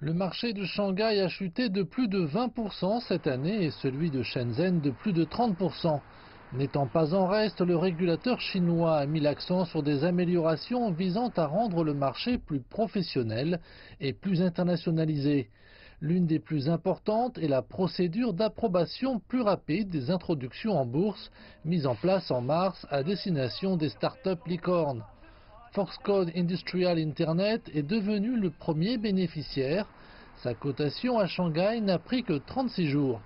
Le marché de Shanghai a chuté de plus de 20% cette année et celui de Shenzhen de plus de 30%. N'étant pas en reste, le régulateur chinois a mis l'accent sur des améliorations visant à rendre le marché plus professionnel et plus internationalisé. L'une des plus importantes est la procédure d'approbation plus rapide des introductions en bourse mise en place en mars à destination des startups licornes. Foxconn Industrial Internet est devenu le premier bénéficiaire. Sa cotation à Shanghai n'a pris que 36 jours.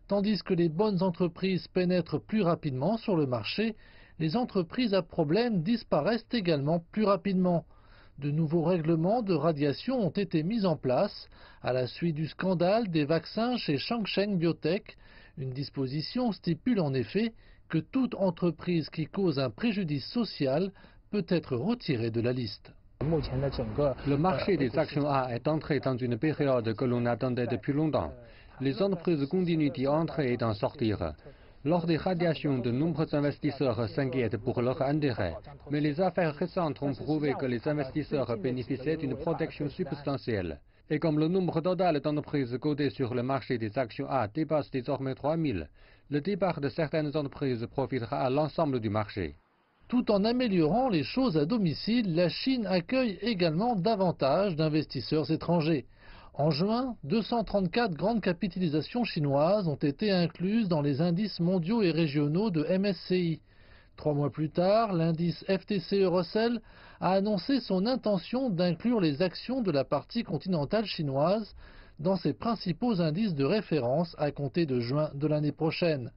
Tandis que les bonnes entreprises pénètrent plus rapidement sur le marché, les entreprises à problème disparaissent également plus rapidement. De nouveaux règlements de radiation ont été mis en place à la suite du scandale des vaccins chez Shangsheng Biotech. Une disposition stipule en effet que toute entreprise qui cause un préjudice social peut être retirée de la liste. Le marché des actions A est entré dans une période que l'on attendait depuis longtemps. Les entreprises continuent d'y entrer et d'en sortir. Lors des radiations, de nombreux investisseurs s'inquiètent pour leur intérêt, mais les affaires récentes ont prouvé que les investisseurs bénéficiaient d'une protection substantielle. Et comme le nombre total d'entreprises cotées sur le marché des actions A dépasse désormais 3000, le départ de certaines entreprises profitera à l'ensemble du marché. Tout en améliorant les choses à domicile, la Chine accueille également davantage d'investisseurs étrangers. En juin, 234 grandes capitalisations chinoises ont été incluses dans les indices mondiaux et régionaux de MSCI. 3 mois plus tard, l'indice FTSE Russell a annoncé son intention d'inclure les actions de la partie continentale chinoise dans ses principaux indices de référence à compter de juin de l'année prochaine.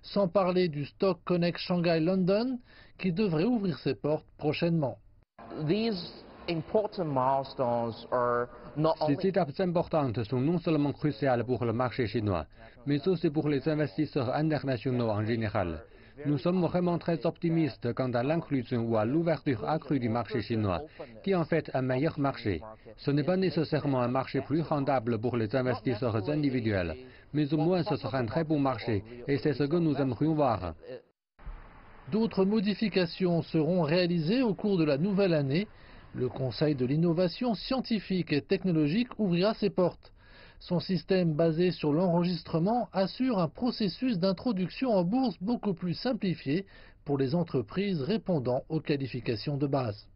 Sans parler du Stock Connect Shanghai London qui devrait ouvrir ses portes prochainement. Ces étapes importantes sont non seulement cruciales pour le marché chinois, mais aussi pour les investisseurs internationaux en général. Nous sommes vraiment très optimistes quant à l'inclusion ou à l'ouverture accrue du marché chinois, qui est en fait un meilleur marché. Ce n'est pas nécessairement un marché plus rentable pour les investisseurs individuels, mais au moins ce sera un très bon marché, et c'est ce que nous aimerions voir. D'autres modifications seront réalisées au cours de la nouvelle année. Le Conseil de l'innovation scientifique et technologique ouvrira ses portes. Son système basé sur l'enregistrement assure un processus d'introduction en bourse beaucoup plus simplifié pour les entreprises répondant aux qualifications de base.